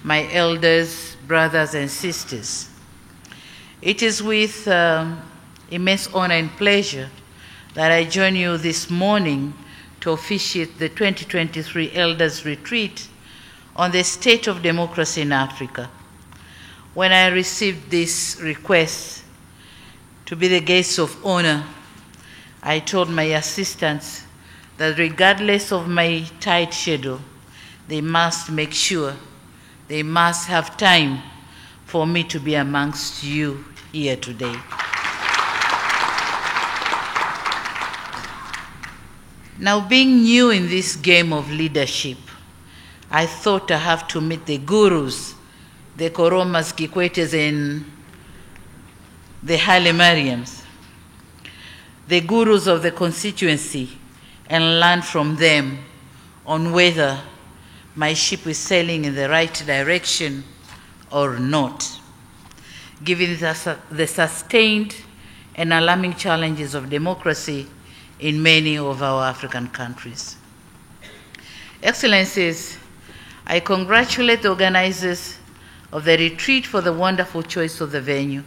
my elders, brothers, and sisters. It is with immense honor and pleasure that I join you this morning to officiate the 2023 Elders Retreat on the state of democracy in Africa. When I received this request to be the guest of honor, I told my assistants that regardless of my tight schedule, they must make sure, they must have time for me to be amongst you here today. Now, being new in this game of leadership, I thought I have to meet the gurus, the Koromas, Kikwetes, and the Haile Mariams, the gurus of the constituency, and learn from them on whether my ship is sailing in the right direction or not, given the sustained and alarming challenges of democracy in many of our African countries. Excellencies, I congratulate the organizers of the retreat for the wonderful choice of the venue.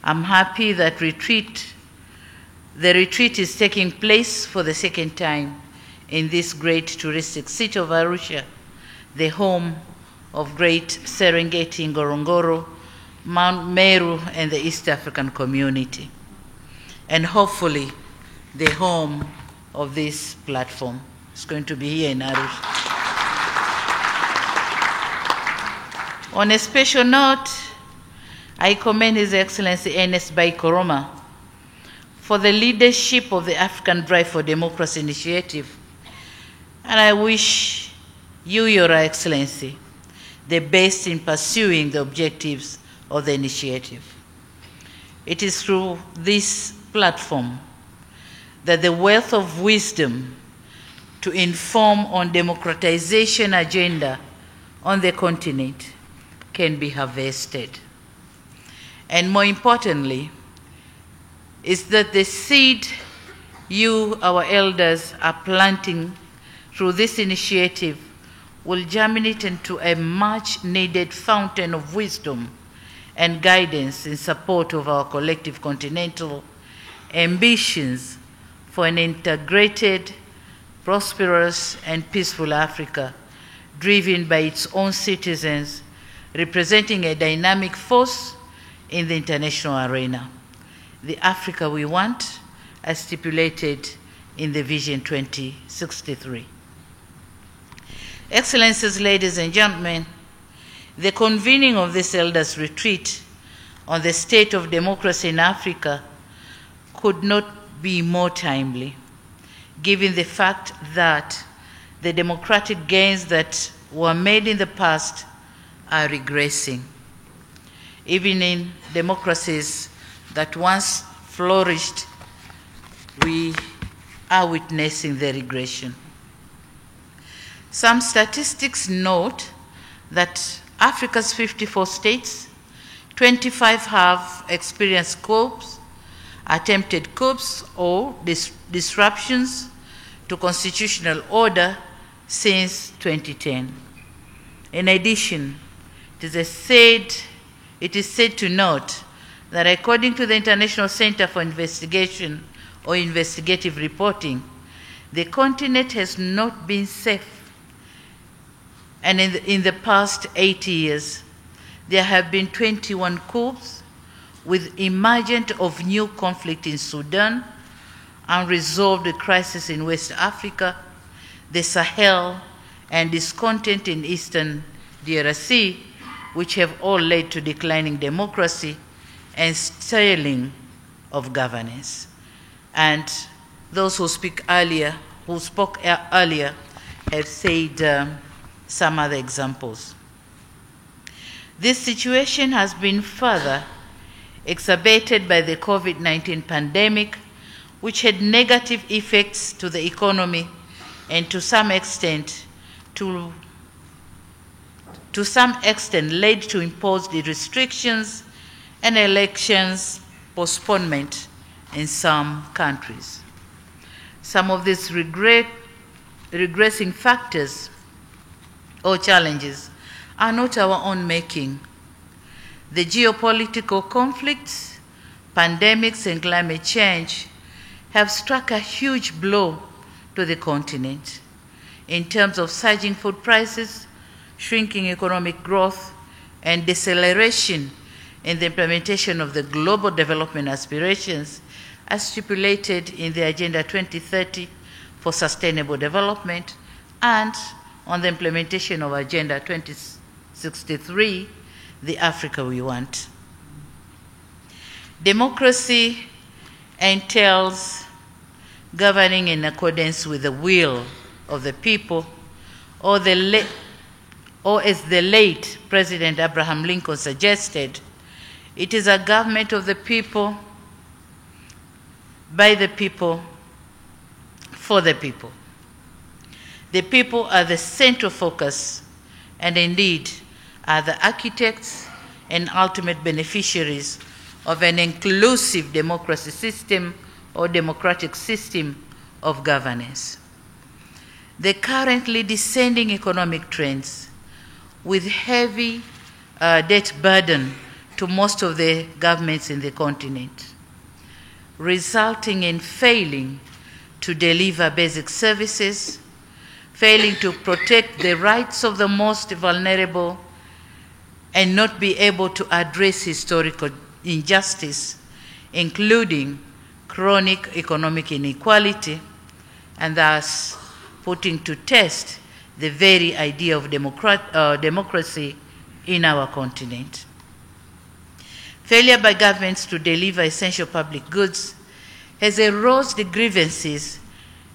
I'm happy that the retreat is taking place for the second time in this great touristic city of Arusha, the home of great Serengeti, Ngorongoro, Mount Meru, and the East African community, and hopefully the home of this platform. It's going to be here in Arusha. On a special note, I commend His Excellency Ernest Bai Koroma for the leadership of the African Drive for Democracy initiative, and I wish you, Your Excellency, the best in pursuing the objectives of the initiative. It is through this platform that the wealth of wisdom to inform on democratization agenda on the continent can be harvested. And more importantly, is that the seed you, our elders, are planting through this initiative will germinate into a much-needed fountain of wisdom and guidance in support of our collective continental ambitions for an integrated, prosperous, and peaceful Africa, driven by its own citizens, representing a dynamic force in the international arena. The Africa we want, as stipulated in the Vision 2063. Excellencies, ladies and gentlemen, the convening of this Elders Retreat on the state of democracy in Africa could not be more timely, given the fact that the democratic gains that were made in the past are regressing. Even in democracies that once flourished, we are witnessing the regression. Some statistics note that Africa's 54 states, 25 have experienced coups, attempted coups, or disruptions to constitutional order since 2010. In addition, it is said to note that according to the International Center for Investigation or Investigative Reporting, the continent has not been safe. And in the past 80 years, there have been 21 coups, with emergence of new conflict in Sudan, unresolved crisis in West Africa, the Sahel, and discontent in Eastern DRC, which have all led to declining democracy and stalling of governance. And those who spoke earlier have said some other examples. This situation has been further exacerbated by the COVID-19 pandemic, which had negative effects to the economy and to some extent led to imposed restrictions and elections postponement in some countries. Some of these regressing factors or challenges are not our own making. The geopolitical conflicts, pandemics, and climate change have struck a huge blow to the continent in terms of surging food prices, shrinking economic growth, and deceleration in the implementation of the global development aspirations as stipulated in the Agenda 2030 for Sustainable Development and on the implementation of Agenda 2063, the Africa we want. Democracy entails governing in accordance with the will of the people, or as the late President Abraham Lincoln suggested, it is a government of the people, by the people, for the people. The people are the central focus and indeed are the architects and ultimate beneficiaries of an inclusive democracy system or democratic system of governance. The currently descending economic trends with heavy debt burden to most of the governments in the continent, resulting in failing to deliver basic services, failing to protect the rights of the most vulnerable, and not be able to address historical injustice, including chronic economic inequality, and thus putting to test the very idea of democracy in our continent. Failure by governments to deliver essential public goods has eroded grievances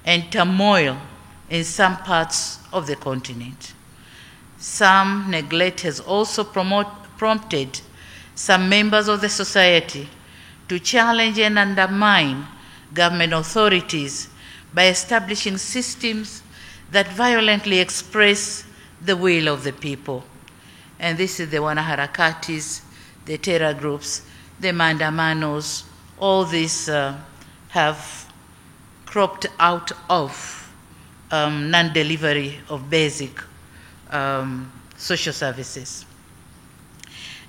and turmoil in some parts of the continent. Some neglect has also prompted some members of the society to challenge and undermine government authorities by establishing systems that violently express the will of the people. And this is the wanaharakatis, the terror groups, the mandamanos, all these have cropped out of non-delivery of basic social services.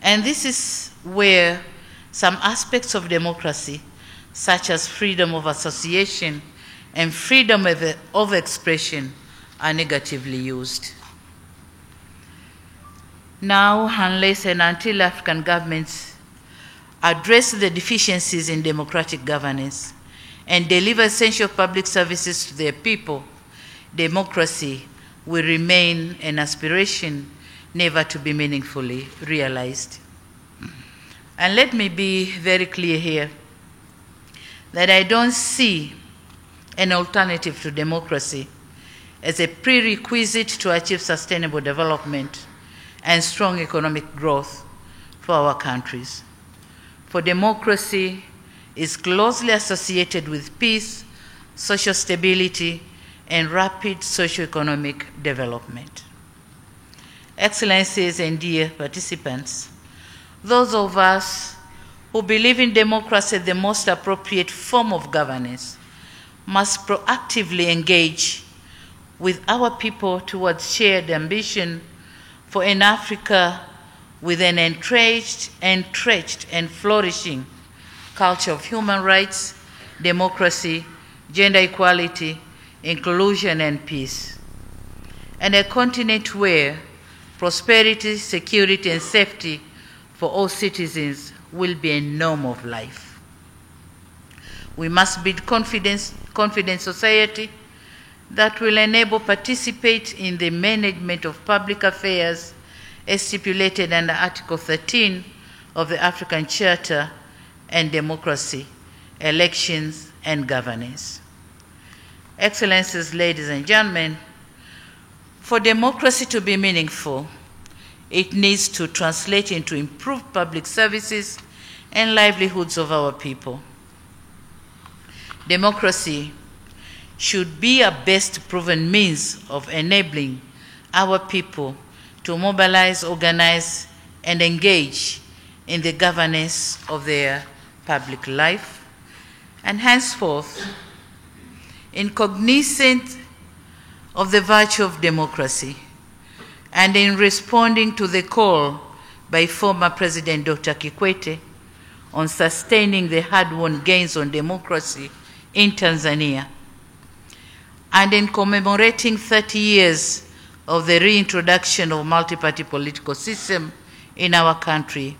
And this is where some aspects of democracy, such as freedom of association and freedom of expression, are negatively used. Now, unless and until African governments address the deficiencies in democratic governance and deliver essential public services to their people, democracy will remain an aspiration never to be meaningfully realized. And let me be very clear here that I don't see an alternative to democracy as a prerequisite to achieve sustainable development and strong economic growth for our countries. For democracy is closely associated with peace, social stability, and rapid socio-economic development. Excellencies and dear participants, those of us who believe in democracy as the most appropriate form of governance must proactively engage with our people towards shared ambition for an Africa with an entrenched, and flourishing culture of human rights, democracy, gender equality, inclusion, and peace. And a continent where prosperity, security, and safety for all citizens will be a norm of life. We must build confident society that will enable participate in the management of public affairs as stipulated under Article 13 of the African Charter and democracy, elections, and governance. Excellencies, ladies and gentlemen, for democracy to be meaningful, it needs to translate into improved public services and livelihoods of our people. Democracy should be a best proven means of enabling our people to mobilize, organize, and engage in the governance of their public life. And henceforth, in cognizance of the virtue of democracy and in responding to the call by former President Dr. Kikwete on sustaining the hard-won gains on democracy in Tanzania, and in commemorating 30 years of the reintroduction of multi-party political system in our country,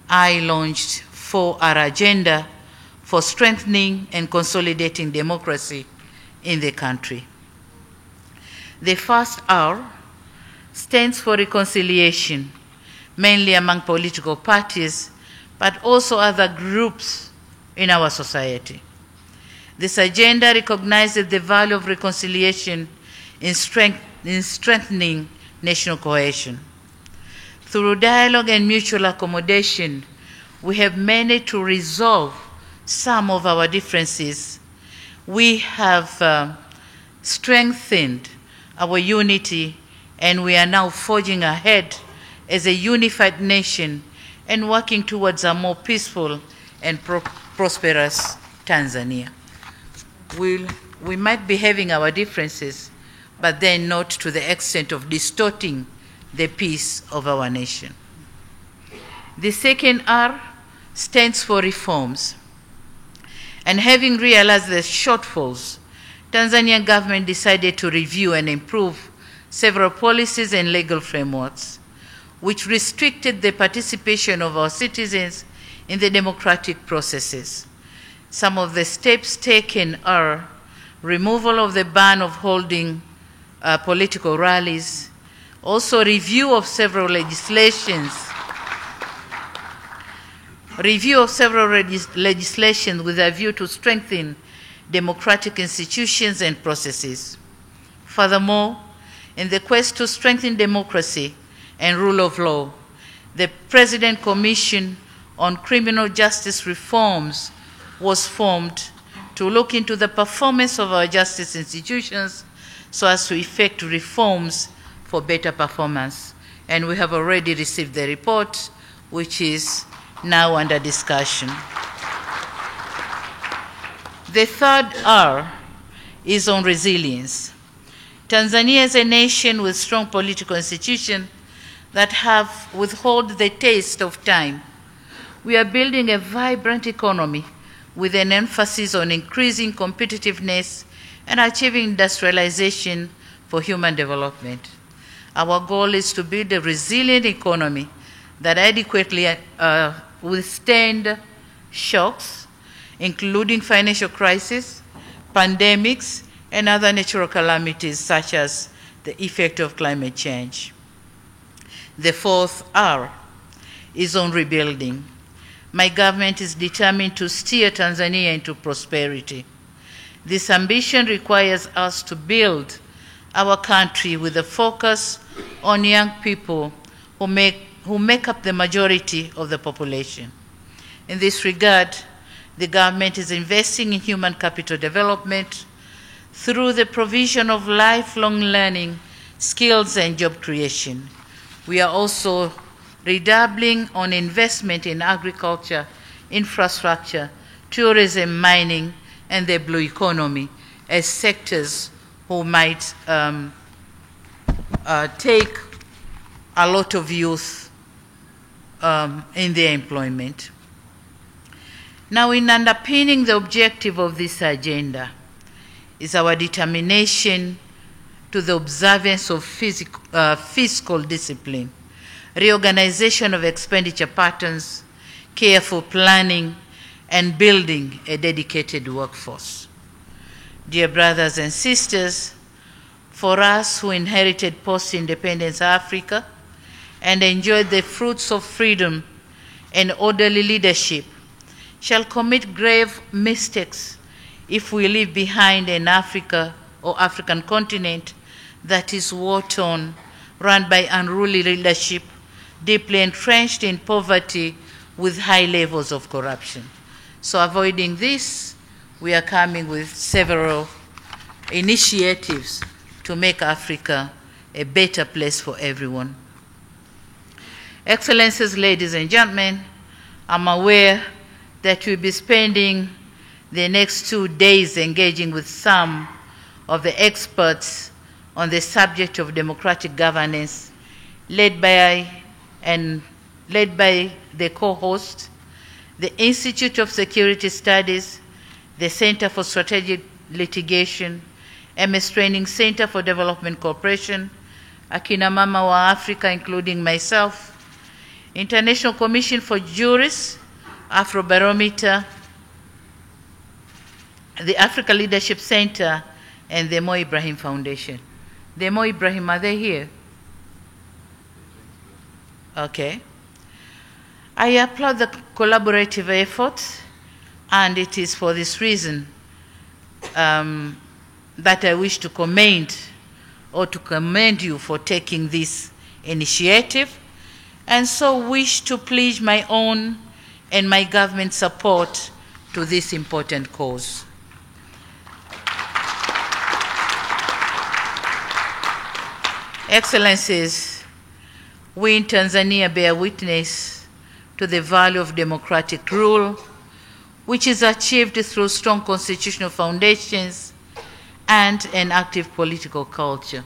I launched 4R Agenda for strengthening and consolidating democracy in the country. The first R stands for reconciliation, mainly among political parties, but also other groups in our society. This agenda recognizes the value of reconciliation in strengthening national cohesion. Through dialogue and mutual accommodation, we have managed to resolve some of our differences. We have strengthened our unity, and we are now forging ahead as a unified nation and working towards a more peaceful and prosperous Tanzania. We might be having our differences, but then not to the extent of distorting the peace of our nation. The second R stands for reforms. And having realized the shortfalls, Tanzanian government decided to review and improve several policies and legal frameworks, which restricted the participation of our citizens in the democratic processes. Some of the steps taken are removal of the ban of holding political rallies, also review of several legislations with a view to strengthen democratic institutions and processes. Furthermore, in the quest to strengthen democracy and rule of law, the President Commission on Criminal Justice Reforms was formed to look into the performance of our justice institutions so as to effect reforms for better performance. And we have already received the report, which is now under discussion. The third R is on resilience. Tanzania is a nation with strong political institutions that have withheld the taste of time. We are building a vibrant economy with an emphasis on increasing competitiveness and achieving industrialization for human development. Our goal is to build a resilient economy that adequately withstand shocks, including financial crisis, pandemics, and other natural calamities such as the effect of climate change. The fourth R is on rebuilding. My government is determined to steer Tanzania into prosperity. This ambition requires us to build our country with a focus on young people who make up the majority of the population. In this regard, the government is investing in human capital development through the provision of lifelong learning, skills, and job creation. We are also redoubling on investment in agriculture, infrastructure, tourism, mining, and the blue economy as sectors who might take a lot of youth in their employment. Now, in underpinning the objective of this agenda is our determination to the observance of fiscal discipline, reorganization of expenditure patterns, careful planning, and building a dedicated workforce. Dear brothers and sisters, for us who inherited post-independence Africa and enjoyed the fruits of freedom and orderly leadership, shall commit grave mistakes if we leave behind an Africa or African continent that is war-torn, run by unruly leadership, deeply entrenched in poverty with high levels of corruption. So avoiding this, we are coming with several initiatives to make Africa a better place for everyone. Excellencies, ladies and gentlemen, I'm aware that we'll be spending the next 2 days engaging with some of the experts on the subject of democratic governance, led by the co-host, the Institute of Security Studies, the Center for Strategic Litigation, MS Training Center for Development Cooperation, Akina Mama wa Africa, including myself, International Commission for Jurists, Afrobarometer, the Africa Leadership Center, and the Mo Ibrahim Foundation. The Mo Ibrahim, are they here? Okay. I applaud the collaborative efforts, and it is for this reason that I wish to commend you for taking this initiative, and so wish to pledge my own and my government support to this important cause. Excellencies, we in Tanzania bear witness to the value of democratic rule, which is achieved through strong constitutional foundations and an active political culture.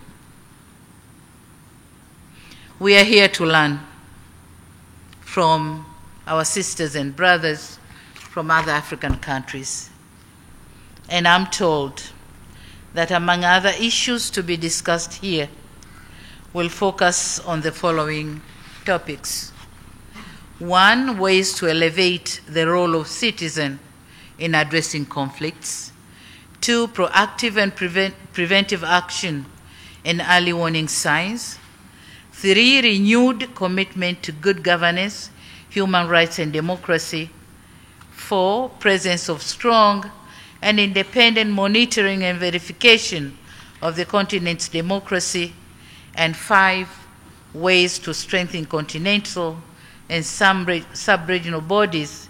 We are here to learn from our sisters and brothers from other African countries. And I'm told that among other issues to be discussed here, we'll focus on the following topics. 1, ways to elevate the role of citizen in addressing conflicts. 2, proactive and preventive action and early warning signs. 3, renewed commitment to good governance, human rights, and democracy. 4, presence of strong and independent monitoring and verification of the continent's democracy. And 5, ways to strengthen continental and sub-regional bodies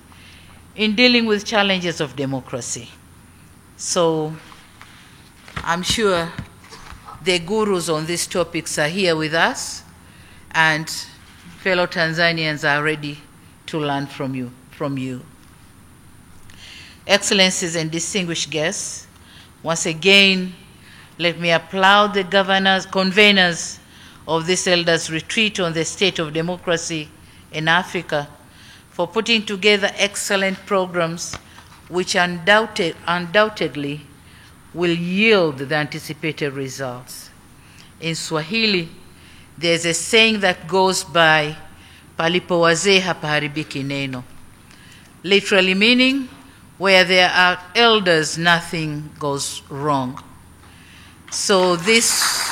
in dealing with challenges of democracy. So I'm sure the gurus on these topics are here with us, and fellow Tanzanians are ready to learn from you. Excellencies and distinguished guests, once again, let me applaud the conveners of this Elders Retreat on the state of democracy in Africa for putting together excellent programs which undoubtedly will yield the anticipated results. In Swahili, there's a saying that goes by, palipo wazee hapaharibiki neno, literally meaning, where there are elders, nothing goes wrong. So this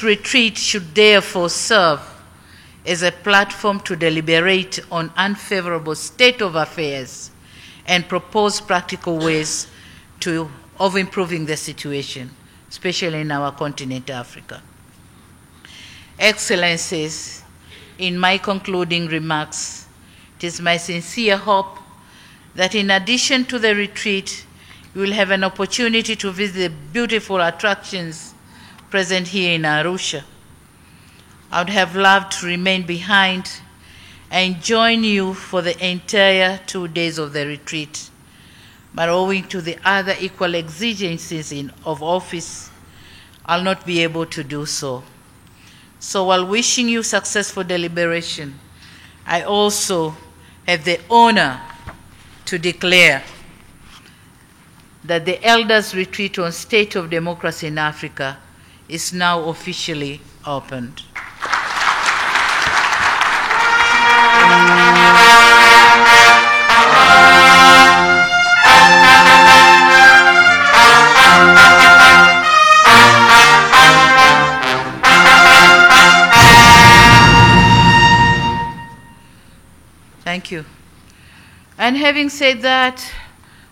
retreat should therefore serve as a platform to deliberate on unfavorable state of affairs and propose practical ways of improving the situation, especially in our continent, Africa. Excellencies, in my concluding remarks, it is my sincere hope that in addition to the retreat, you will have an opportunity to visit the beautiful attractions present here in Arusha. I would have loved to remain behind and join you for the entire 2 days of the retreat, but owing to the other equal exigencies of office, I'll not be able to do so. So while wishing you successful deliberation, I also have the honor to declare that the Elders Retreat on State of Democracy in Africa is now officially opened. Thank you. And having said that,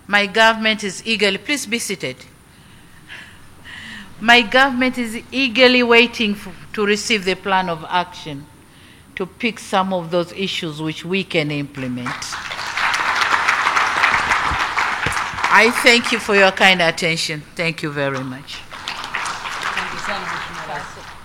my government is eagerly, please be seated. My government is eagerly waiting to receive the plan of action to pick some of those issues which we can implement. I thank you for your kind attention. Thank you very much. Thank you so much.